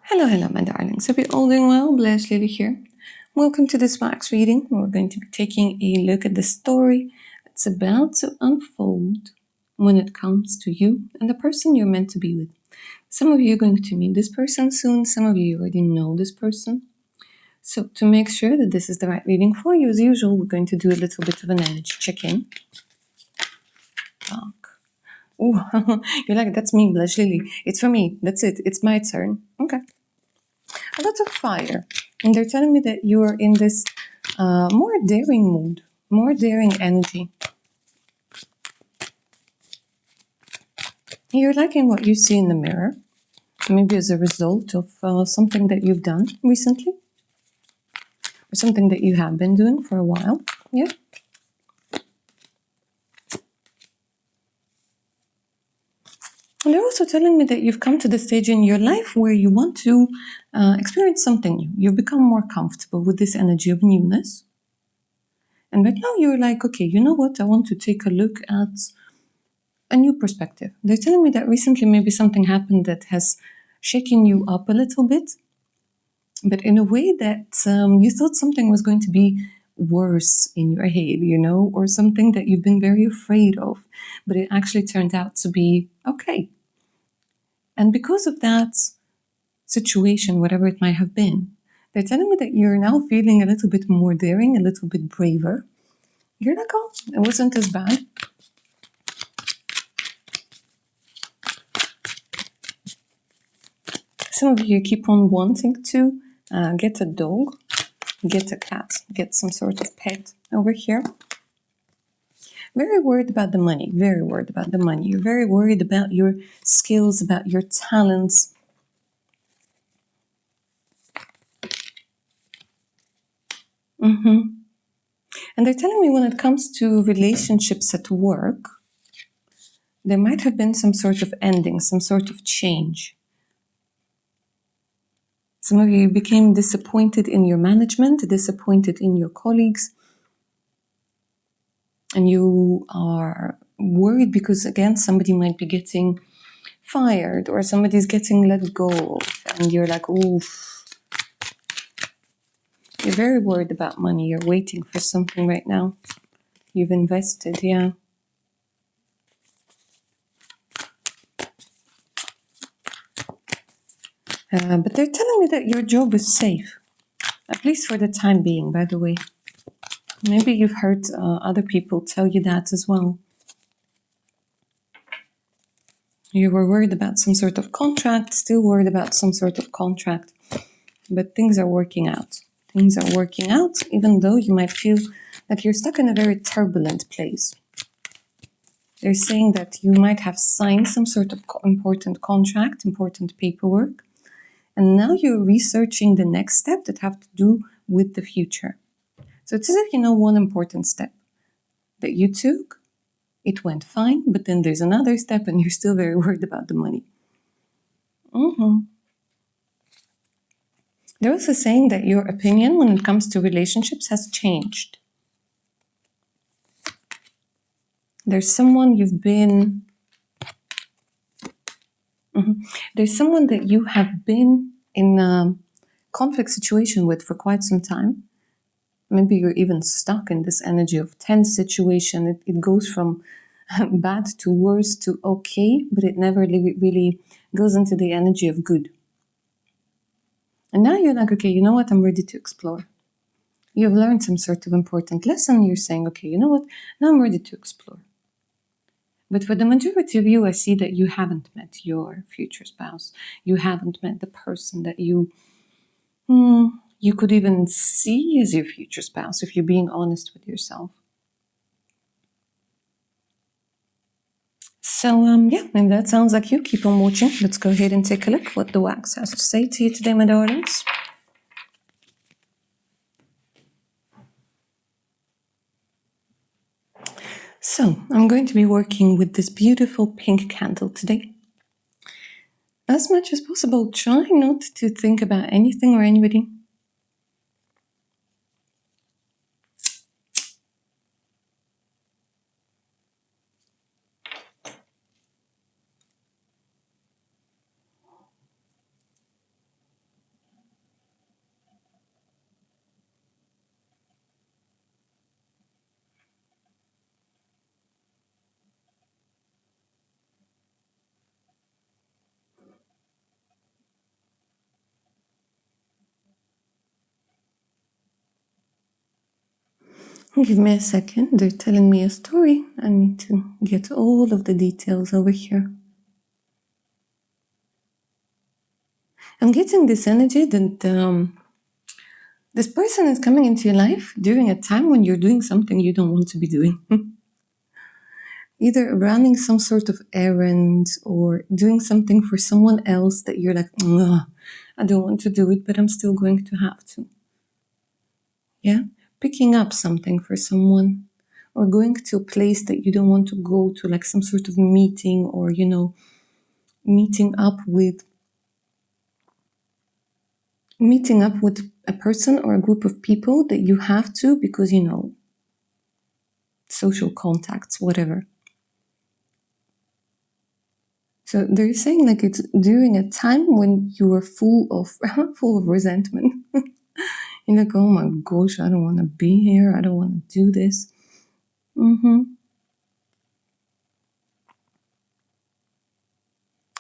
Hello, my darlings. Hope you're all doing well. Blush Lily here. Welcome to this wax reading. We're going to be taking a look at the story that's about to unfold when it comes to you and the person you're meant to be with. Some of you are going to meet this person soon. Some of you already know this person. So to make sure that this is the right reading for you, as usual, we're going to do a little bit of an energy check-in. Oh, you're like, that's me, Blush Lily. It's for me. That's it. It's my turn. Okay. A lot of fire. And they're telling me that you're in this more daring mood, more daring energy. You're liking what you see in the mirror, maybe as a result of something that you've done recently, or something that you have been doing for a while. Yeah. And they're also telling me that you've come to the stage in your life where you want to experience something new. You've become more comfortable with this energy of newness. And right now you're like, okay, you know what? I want to take a look at a new perspective. They're telling me that recently maybe something happened that has shaken you up a little bit, but in a way that you thought something was going to be worse in your head, or something that you've been very afraid of, but it actually turned out to be okay. And because of that situation, whatever it might have been, they're telling me that you're now feeling a little bit more daring, a little bit braver. You're like, oh, it wasn't as bad. Some of you keep on wanting to get a dog, get a cat, get some sort of pet over here. Very worried about the money, very worried about the money. You're very worried about your skills, about your talents. And they're telling me when it comes to relationships at work, there might have been some sort of ending, some sort of change. Some of you became disappointed in your management, disappointed in your colleagues. And you are worried because, again, somebody might be getting fired or somebody's getting let go of. And you're like, oof. You're very worried about money. You're waiting for something right now. You've invested, yeah. But they're telling me that your job is safe. At least for the time being, by the way. Maybe you've heard other people tell you that as well. You were worried about some sort of contract, still worried about some sort of contract. But things are working out. Things are working out, even though you might feel that you're stuck in a very turbulent place. They're saying that you might have signed some sort of important contract, important paperwork, and now you're researching the next step that have to do with the future. So it's as if you know one important step that you took, it went fine, but then there's another step and you're still very worried about the money. They're also saying that your opinion when it comes to relationships has changed. There's someone you've been... There's someone that you have been in a conflict situation with for quite some time. Maybe you're even stuck in this energy of tense situation. It goes from bad to worse to okay, but it never really goes into the energy of good. And now you're like, okay, you know what? I'm ready to explore. You've learned some sort of important lesson. You're saying, okay, you know what? Now I'm ready to explore. But for the majority of you, I see that you haven't met your future spouse. You haven't met the person that you could even see as your future spouse, if you're being honest with yourself. So, and that sounds like you. Keep on watching. Let's go ahead and take a look what the wax has to say to you today, my darlings. So, I'm going to be working with this beautiful pink candle today. As much as possible, try not to think about anything or anybody. Give me a second. They're telling me a story. I need to get all of the details over here. I'm getting this energy that this person is coming into your life during a time when you're doing something you don't want to be doing. Either running some sort of errand or doing something for someone else that you're like, I don't want to do it, but I'm still going to have to. Yeah? Picking up something for someone or going to a place that you don't want to go to, like some sort of meeting or, meeting up with a person or a group of people that you have to because, social contacts, whatever. So they're saying like it's during a time when you are full of resentment. You're like, oh my gosh, I don't want to be here. I don't want to do this. And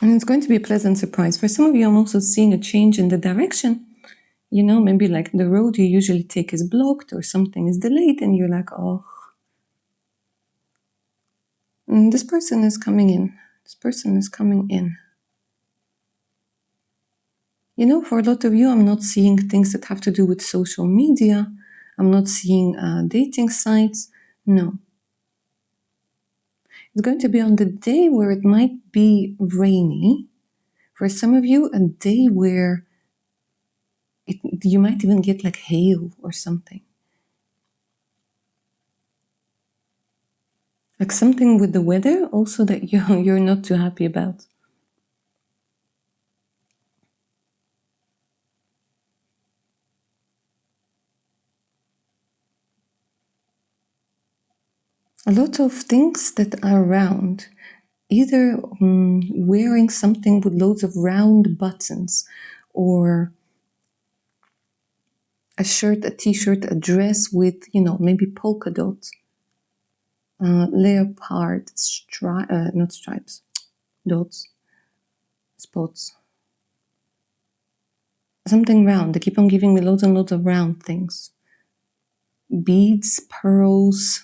it's going to be a pleasant surprise. For some of you, I'm also seeing a change in the direction. Maybe like the road you usually take is blocked or something is delayed and you're like, oh. And this person is coming in. For a lot of you, I'm not seeing things that have to do with social media. I'm not seeing dating sites. No. It's going to be on the day where it might be rainy. For some of you, a day where you might even get like hail or something. Like something with the weather also that you're not too happy about. A lot of things that are round, either wearing something with loads of round buttons or a shirt, a t-shirt, a dress with, maybe polka dots, leopard, not stripes, dots, spots. Something round. They keep on giving me loads and loads of round things. Beads, pearls,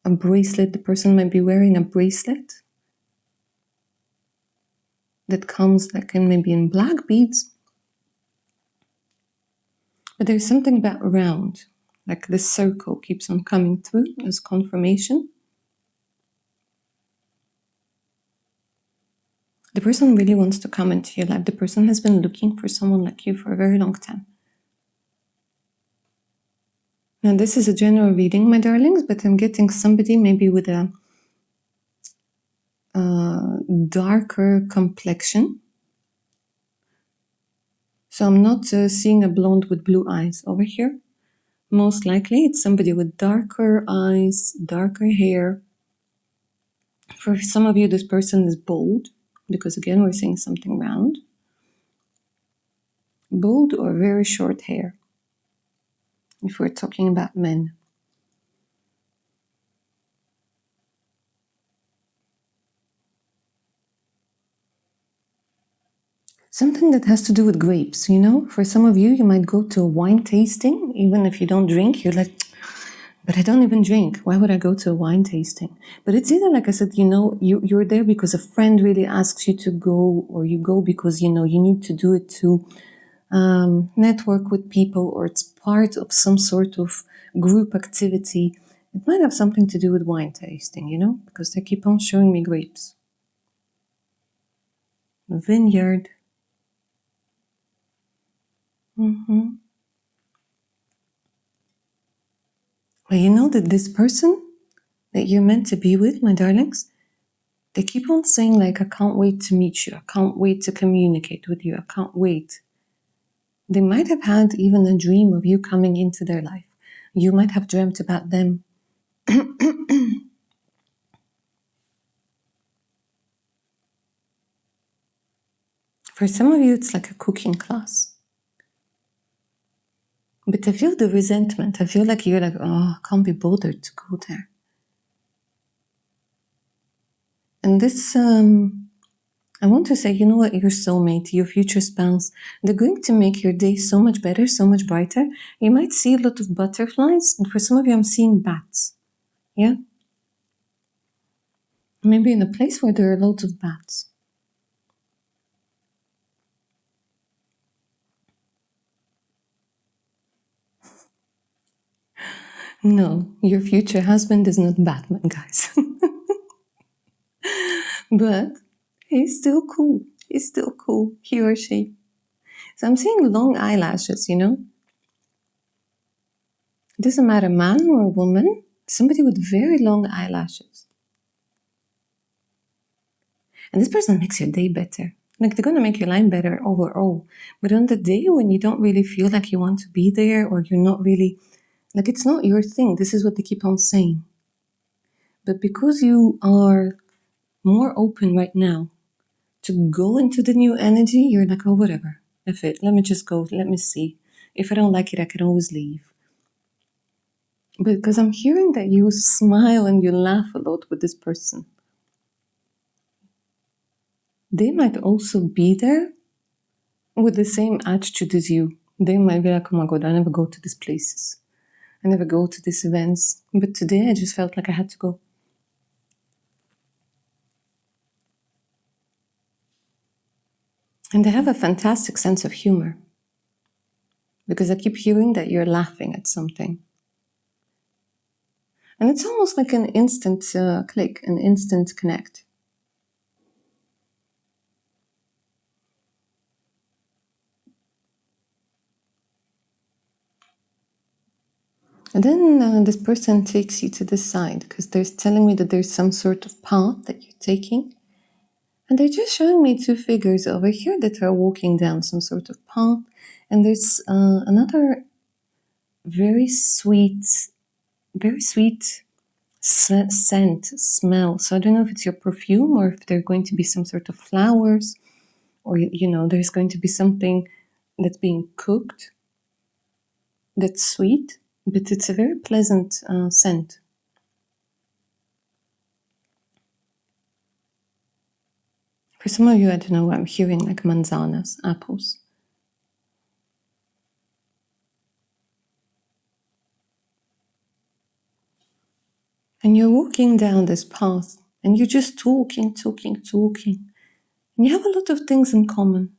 a bracelet. The person might be wearing a bracelet that comes like maybe in black beads. But there's something about round, like this circle keeps on coming through as confirmation. The person really wants to come into your life. The person has been looking for someone like you for a very long time. Now, this is a general reading, my darlings, but I'm getting somebody maybe with a darker complexion. So I'm not seeing a blonde with blue eyes over here. Most likely it's somebody with darker eyes, darker hair. For some of you, this person is bold, because again, we're seeing something round. Bold or very short hair, if we're talking about men. Something that has to do with grapes, For some of you, you might go to a wine tasting, even if you don't drink, you're like, but I don't even drink. Why would I go to a wine tasting? But it's either, like I said, you're there because a friend really asks you to go, or you go because, you need to do it to network with people, or it's part of some sort of group activity. It might have something to do with wine tasting, because they keep on showing me grapes. Vineyard. Well, you know that this person that you're meant to be with, my darlings, they keep on saying like, I can't wait to meet you. I can't wait to communicate with you. I can't wait. They might have had even a dream of you coming into their life. You might have dreamt about them. For some of you, it's like a cooking class. But I feel the resentment. I feel like you're like, I can't be bothered to go there. And this I want to say, you know what, your soulmate, your future spouse, they're going to make your day so much better, so much brighter. You might see a lot of butterflies, and for some of you, I'm seeing bats. Yeah? Maybe in a place where there are lots of bats. No, your future husband is not Batman, guys. But he's still cool. He's still cool, he or she. So I'm seeing long eyelashes, you know? It doesn't matter, man or a woman, somebody with very long eyelashes. And this person makes your day better. Like, they're gonna make your life better overall. But on the day when you don't really feel like you want to be there, or you're not really, like, it's not your thing, this is what they keep on saying. But because you are more open right now to go into the new energy, you're like, oh, whatever. If it, let me just go, let me see. If I don't like it, I can always leave. But because I'm hearing that you smile and you laugh a lot with this person, they might also be there with the same attitude as you. They might be like, oh my God, I never go to these places. I never go to these events. But today I just felt like I had to go. And they have a fantastic sense of humor. Because I keep hearing that you're laughing at something. And it's almost like an instant click, an instant connect. And then this person takes you to the side because they're telling me that there's some sort of path that you're taking. And they're just showing me two figures over here that are walking down some sort of path. And there's another very sweet scent, smell. So I don't know if it's your perfume or if there are going to be some sort of flowers, or, you know, there's going to be something that's being cooked that's sweet, but it's a very pleasant scent. For some of you, I don't know, I'm hearing like manzanas, apples. And you're walking down this path and you're just talking. And you have a lot of things in common.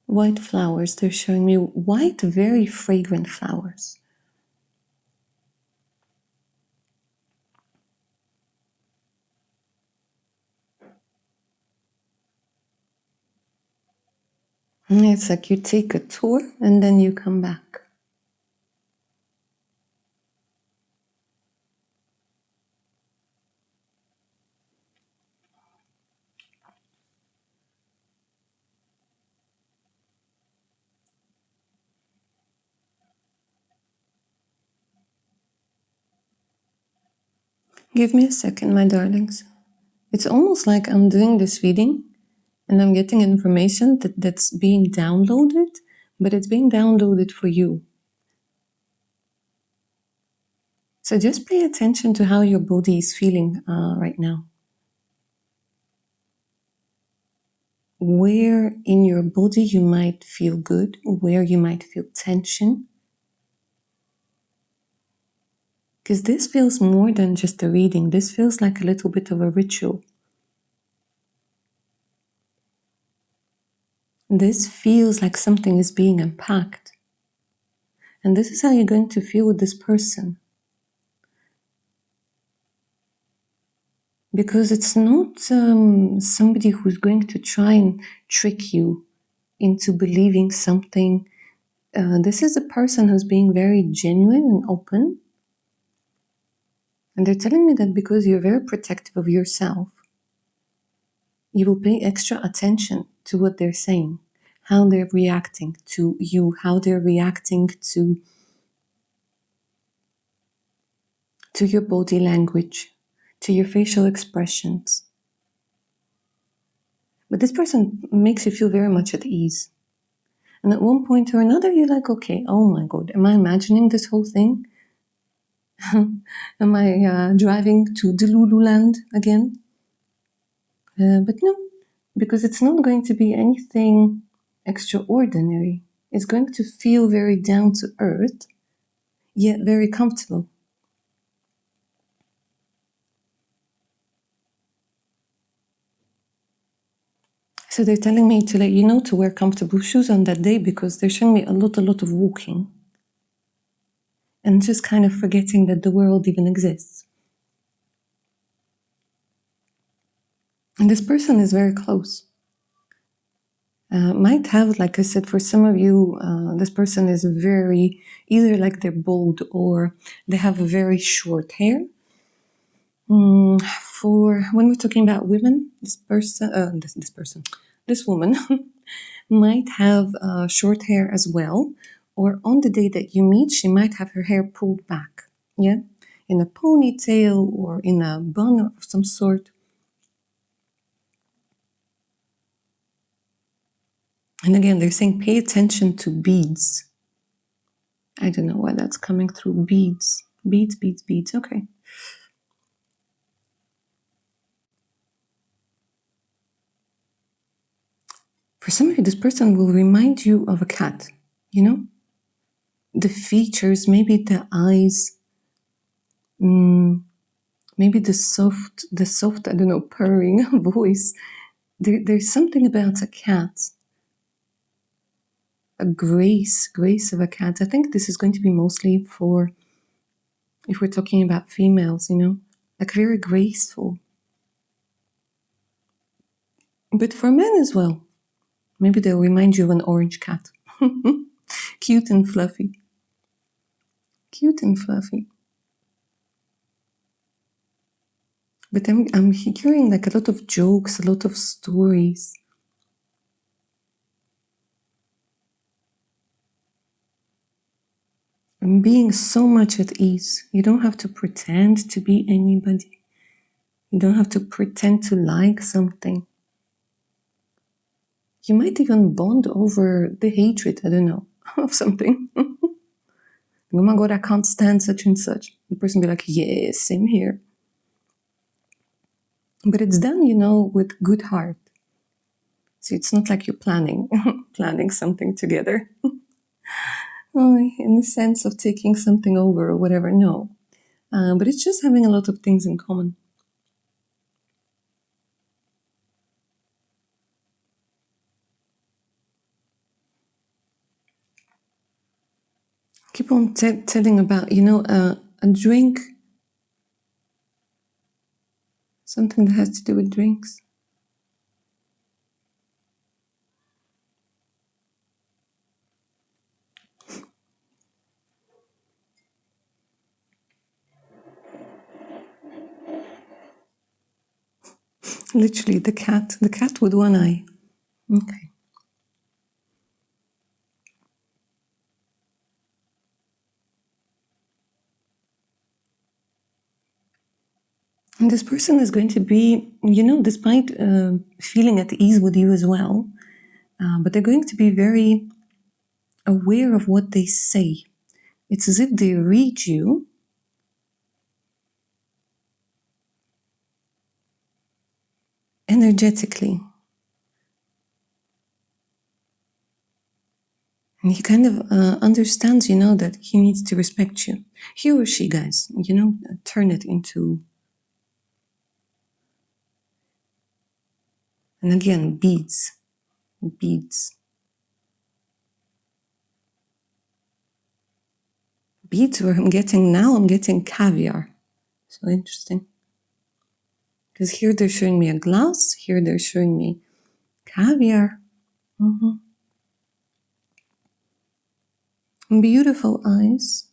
White flowers, they're showing me white, very fragrant flowers. And it's like you take a tour and then you come back. Give me a second, my darlings. It's almost like I'm doing this reading and I'm getting information that's being downloaded, but it's being downloaded for you. So just pay attention to how your body is feeling right now. Where in your body you might feel good, where you might feel tension. Because this feels more than just a reading. This feels like a little bit of a ritual. This feels like something is being unpacked. And this is how you're going to feel with this person. Because it's not somebody who's going to try and trick you into believing something. This is a person who's being very genuine and open. And they're telling me that because you're very protective of yourself, you will pay extra attention to what they're saying, how they're reacting to you, how they're reacting to your body language, to your facial expressions. But this person makes you feel very much at ease. And at one point or another, you're like, okay, oh my God, am I imagining this whole thing? Am I driving to the Lululand again? But no, because it's not going to be anything extraordinary. It's going to feel very down to earth, yet very comfortable. So they're telling me to let you know to wear comfortable shoes on that day because they're showing me a lot of walking. And just kind of forgetting that the world even exists. And this person is very close. Might have, like I said, for some of you, this person is very, either like they're bald or they have a very short hair. For when we're talking about women, this woman might have short hair as well, or on the day that you meet, she might have her hair pulled back, yeah, in a ponytail or in a bun of some sort. And again, they're saying pay attention to beads. I don't know why that's coming through. Beads. Beads. Okay. For some of you, this person will remind you of a cat, you know? The features, maybe the eyes, maybe the soft, I don't know, purring voice. There's something about a cat. A grace of a cat. I think this is going to be mostly for, if we're talking about females, you know, like very graceful. But for men as well. Maybe they'll remind you of an orange cat. Cute and fluffy. But I'm hearing like a lot of jokes, a lot of stories. And being so much at ease. You don't have to pretend to be anybody. You don't have to pretend to like something. You might even bond over the hatred, I don't know, of something. Oh my God, I can't stand such and such. The person be like, yes, same here. But it's done, you know, with good heart. So it's not like you're planning something together. In the sense of taking something over or whatever, no. But it's just having a lot of things in common. Keep on telling about, you know, a drink. Something that has to do with drinks. Literally, the cat with one eye. Okay. And this person is going to be, you know, despite feeling at ease with you as well, but they're going to be very aware of what they say. It's as if they read you energetically. And he kind of understands, you know, that he needs to respect you. He or she, guys, you know, turn it into... And again, beads. Beads, where I'm getting caviar. So interesting. Because here they're showing me a glass, here they're showing me caviar. Beautiful eyes.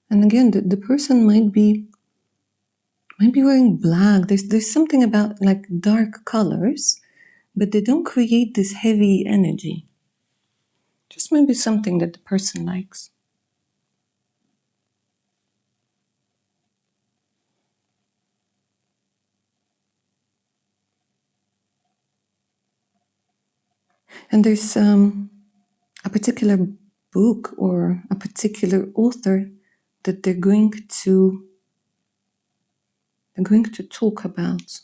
And again, the person might be wearing black. There's something about like dark colors, but they don't create this heavy energy. Just maybe something that the person likes. And there's a particular book or a particular author that they're going to talk about,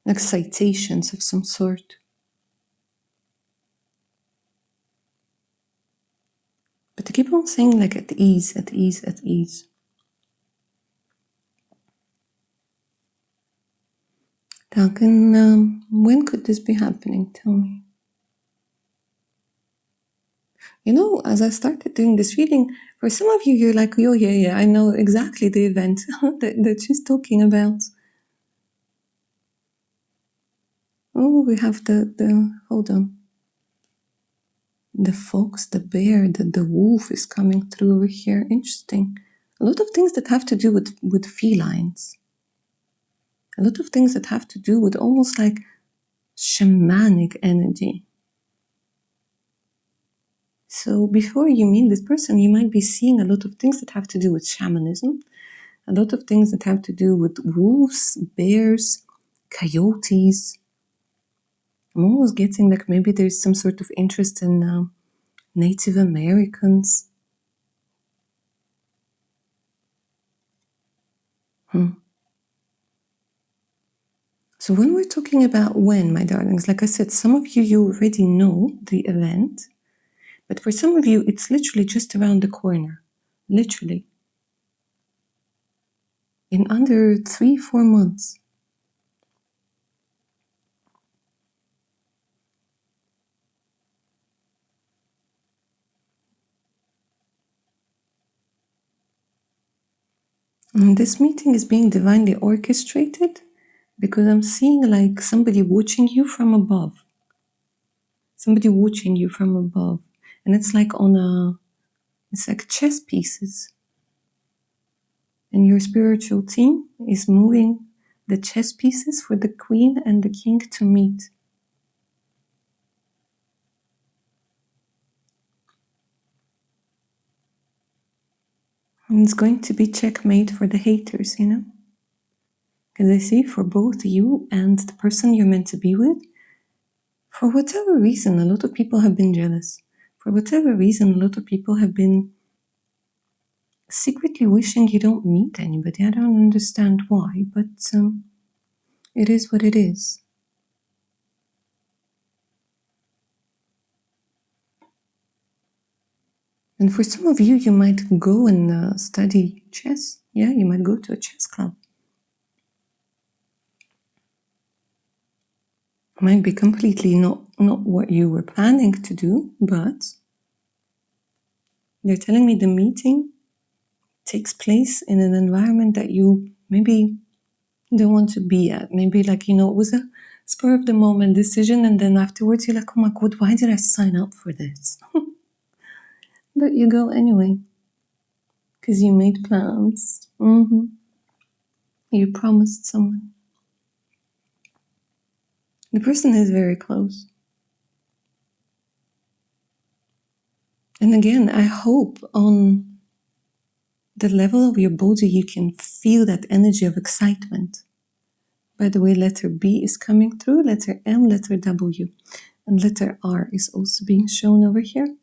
like citations of some sort. But they keep on saying like at ease, at ease, at ease. Duncan, when could this be happening? Tell me. You know, as I started doing this reading, for some of you, you're like, oh, yeah, I know exactly the event that she's talking about. Oh, we have hold on. The fox, the bear, the wolf is coming through over here. Interesting. A lot of things that have to do with felines. A lot of things that have to do with almost like shamanic energy. So before you meet this person, you might be seeing a lot of things that have to do with shamanism, a lot of things that have to do with wolves, bears, coyotes. I'm almost getting like maybe there's some sort of interest in Native Americans. So when we're talking about when, my darlings, like I said, some of you already know the event, but for some of you, it's literally just around the corner, literally. In under 3-4 months. And this meeting is being divinely orchestrated because I'm seeing like somebody watching you from above. Somebody watching you from above. And it's like it's like chess pieces. And your spiritual team is moving the chess pieces for the queen and the king to meet. And it's going to be checkmate for the haters, you know? Because I see for both you and the person you're meant to be with, for whatever reason, a lot of people have been jealous. For whatever reason, a lot of people have been secretly wishing you don't meet anybody. I don't understand why, but it is what it is. And for some of you, you might go and study chess. Yeah, you might go to a chess club. It might be completely not what you were planning to do, but they're telling me the meeting takes place in an environment that you maybe don't want to be at. Maybe like, it was a spur of the moment decision, and then afterwards you're like, oh my God, why did I sign up for this? But you go anyway, because you made plans. You promised someone. The person is very close. And again, I hope on the level of your body you can feel that energy of excitement. By the way, letter B is coming through, letter M, letter W, and letter R is also being shown over here.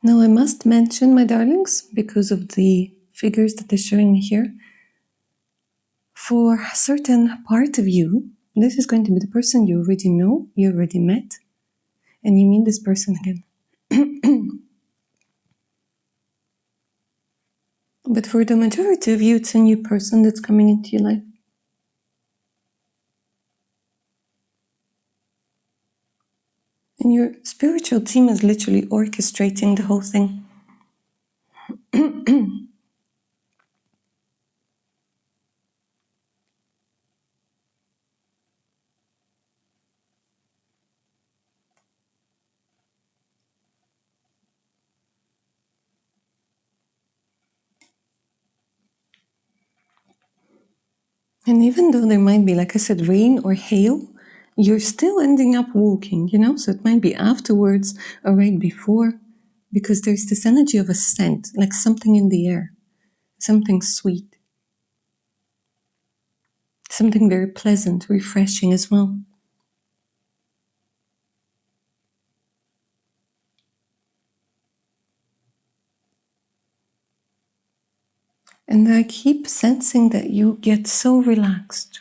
Now I must mention, my darlings, because of the figures that they're showing me here, for a certain part of you, this is going to be the person you already know, you already met, and you meet this person again. But for the majority of you, it's a new person that's coming into your life. And your spiritual team is literally orchestrating the whole thing. And even though there might be, like I said, rain or hail, you're still ending up walking, So it might be afterwards or right before, because there's this energy of a scent, like something in the air, something sweet, something very pleasant, refreshing as well. And I keep sensing that you get so relaxed.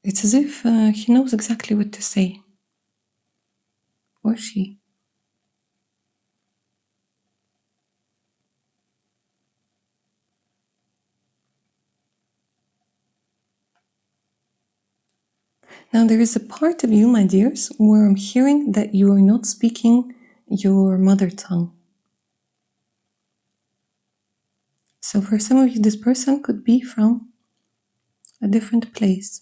It's as if he knows exactly what to say. Or she. Now there is a part of you, my dears, where I'm hearing that you are not speaking your mother tongue. So for some of you, this person could be from a different place.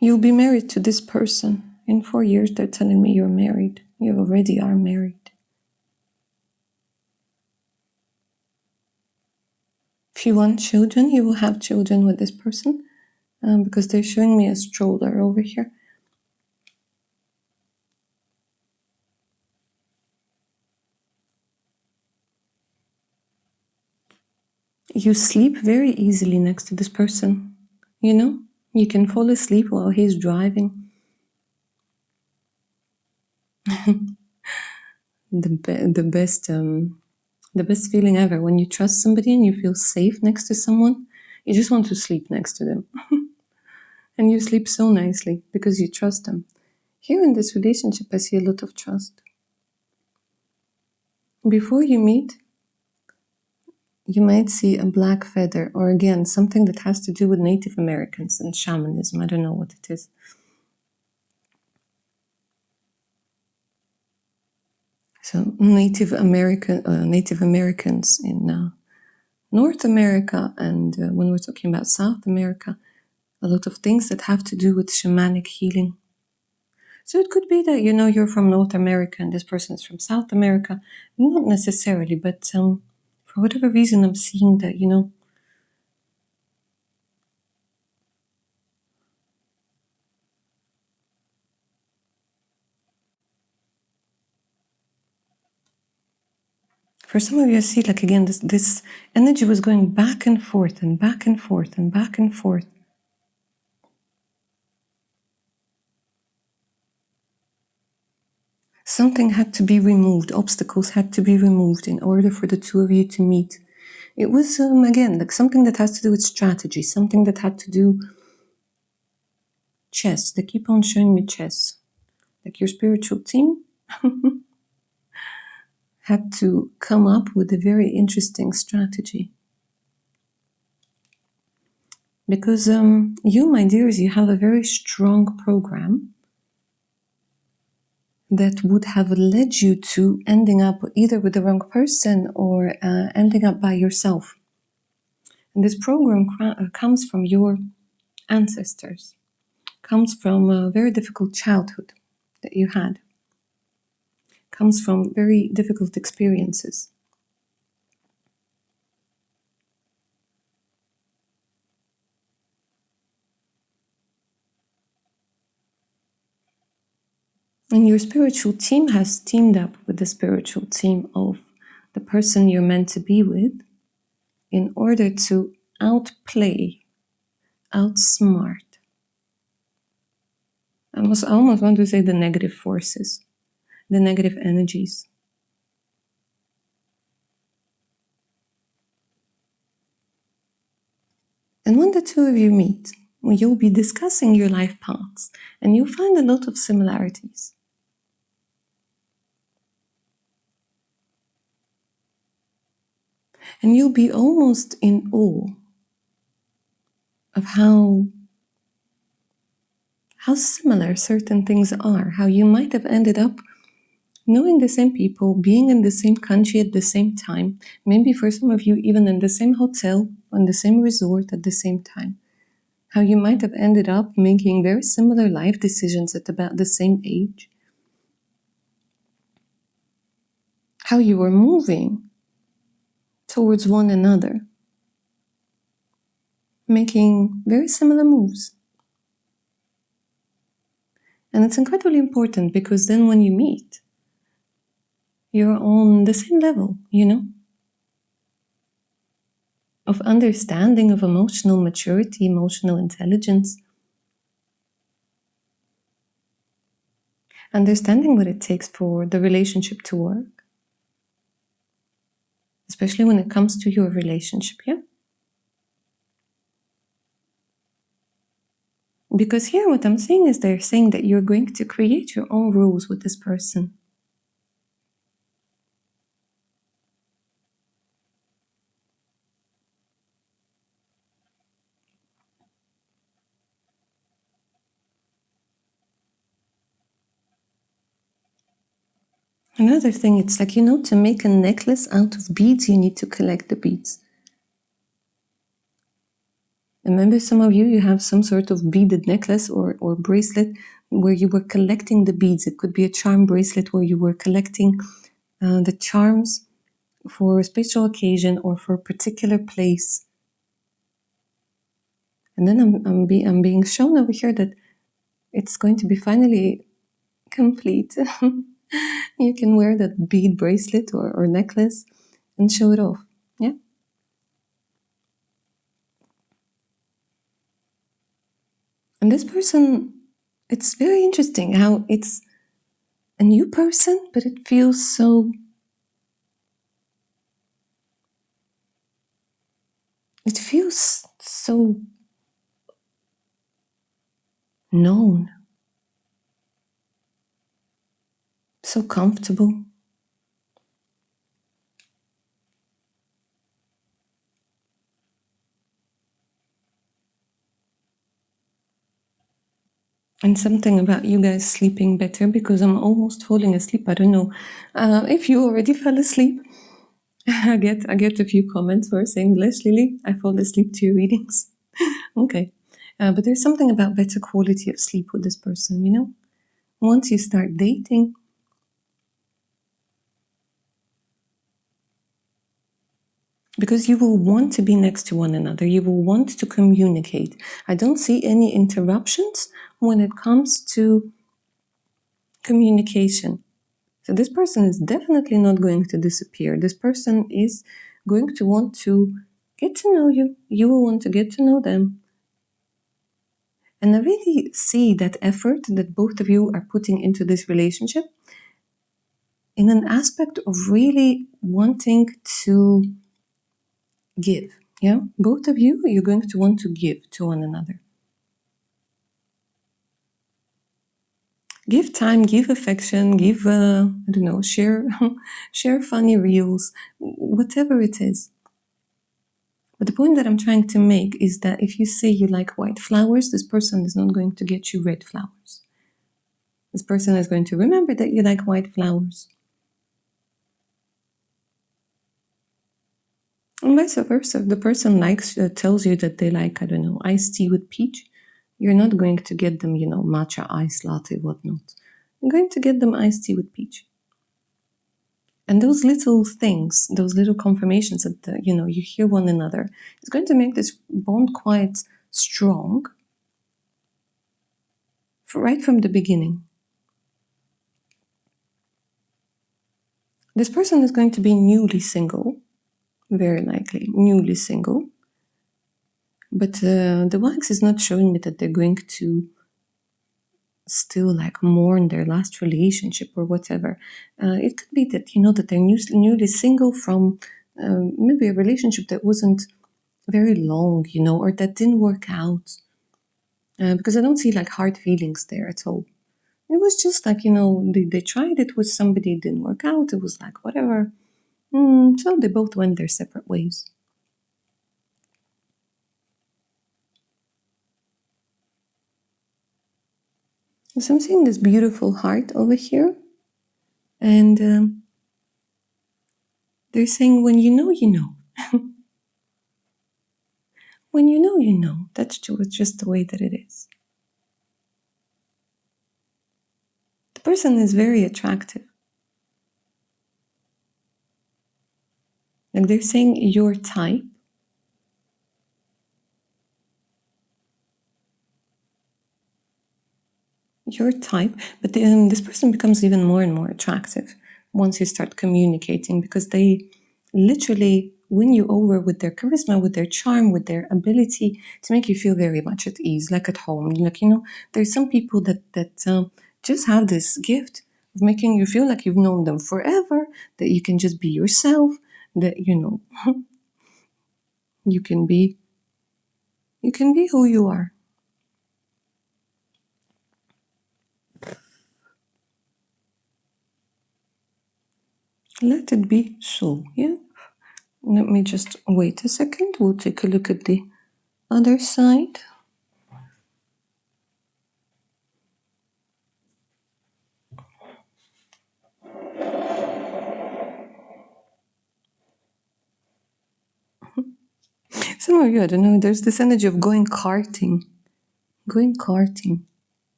You'll be married to this person. In 4 years, they're telling me you're married. You already are married. If you want children, you will have children with this person because they're showing me a stroller over here. You sleep very easily next to this person. You know, you can fall asleep while he's driving. The best feeling ever, when you trust somebody and you feel safe next to someone, you just want to sleep next to them. And you sleep so nicely because you trust them. Here in this relationship, I see a lot of trust. Before you meet, you might see a black feather, or again, something that has to do with Native Americans and shamanism. I don't know what it is. So Native Americans in North America, and when we're talking about South America, a lot of things that have to do with shamanic healing. So it could be that, you know, you're from North America and this person is from South America. Not necessarily, but for whatever reason, I'm seeing that, you know, for some of you, I see, like, again, this energy was going back and forth and back and forth and back and forth. Something had to be removed, obstacles had to be removed in order for the two of you to meet. It was, again, like something that has to do with strategy, something that had to do chess. They keep on showing me chess. Like your spiritual team had to come up with a very interesting strategy. Because you, my dears, you have a very strong program that would have led you to ending up either with the wrong person or ending up by yourself. And this program comes from your ancestors, comes from a very difficult childhood that you had, comes from very difficult experiences. And your spiritual team has teamed up with the spiritual team of the person you're meant to be with in order to outplay, outsmart. I almost want to say the negative forces, the negative energies. And when the two of you meet, you'll be discussing your life paths and you'll find a lot of similarities. And you'll be almost in awe of how similar certain things are, how you might have ended up knowing the same people, being in the same country at the same time, maybe for some of you even in the same hotel, on the same resort at the same time. How you might have ended up making very similar life decisions at about the same age. How you were moving towards one another, making very similar moves. And it's incredibly important because then when you meet, you're on the same level, you know, of understanding, of emotional maturity, emotional intelligence. understanding what it takes for the relationship to work, especially when it comes to your relationship, yeah? Because here what I'm saying is they're saying that you're going to create your own rules with this person. Another thing, it's like, to make a necklace out of beads, you need to collect the beads. And maybe some of you have some sort of beaded necklace or bracelet where you were collecting the beads. It could be a charm bracelet where you were collecting the charms for a special occasion or for a particular place. And then I'm being shown over here that it's going to be finally complete. You can wear that bead bracelet or necklace and show it off. Yeah. And this person, it's very interesting how it's a new person, but it feels so... It feels so known, so comfortable. And something about you guys sleeping better, because I'm almost falling asleep. I don't know if you already fell asleep. I get a few comments who are saying, "Blush Lily, I fall asleep to your readings." Okay. But there's something about better quality of sleep with this person, Once you start dating, because you will want to be next to one another. You will want to communicate. I don't see any interruptions when it comes to communication. So this person is definitely not going to disappear. This person is going to want to get to know you. You will want to get to know them. And I really see that effort that both of you are putting into this relationship in an aspect of really wanting to give. Yeah, both of you, you're going to want to give to one another. Give time, give affection, give, share funny reels, whatever it is. But the point that I'm trying to make is that if you say you like white flowers, this person is not going to get you red flowers. This person is going to remember that you like white flowers. And vice versa. If the person tells you that they like, iced tea with peach, you're not going to get them, matcha ice latte, whatnot. You're going to get them iced tea with peach. And those little things, those little confirmations that, you hear one another, is going to make this bond quite strong right from the beginning. This person is going to be newly single, very likely, newly single. But the wax is not showing me that they're going to still mourn their last relationship or whatever. It could be that that they're newly single from maybe a relationship that wasn't very long, or that didn't work out. Because I don't see hard feelings there at all. It was just they tried it with somebody, it didn't work out. It was whatever. So they both went their separate ways. So I'm seeing this beautiful heart over here. And they're saying, when you know, you know. When you know, you know. That's just the way that it is. The person is very attractive. They're saying your type. Your type. But this person becomes even more and more attractive once you start communicating, because they literally win you over with their charisma, with their charm, with their ability to make you feel very much at ease, like at home. There's some people that just have this gift of making you feel like you've known them forever, that you can just be yourself, that, you can be who you are. Let it be so, yeah? Let me just wait a second. We'll take a look at the other side. Some of you, I don't know, there's this energy of going karting. Going karting.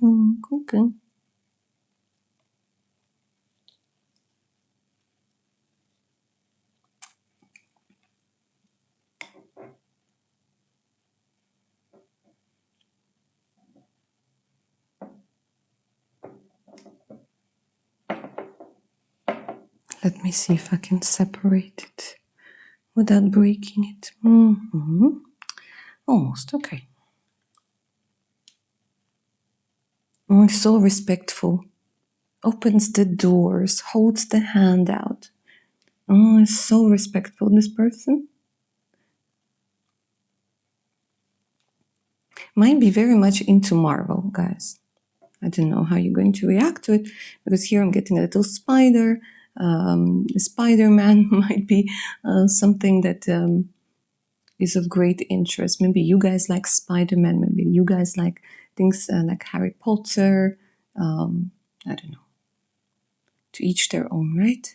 Okay. Let me see if I can separate it without breaking it. Almost, okay. Oh, so respectful. Opens the doors, holds the hand out. Oh, it's so respectful, this person. Might be very much into Marvel, guys. I don't know how you're going to react to it, because here I'm getting a little spider. Spider-Man might be something that is of great interest. Maybe you guys like Spider-Man, maybe you guys like things like Harry Potter. I don't know. To each their own, right?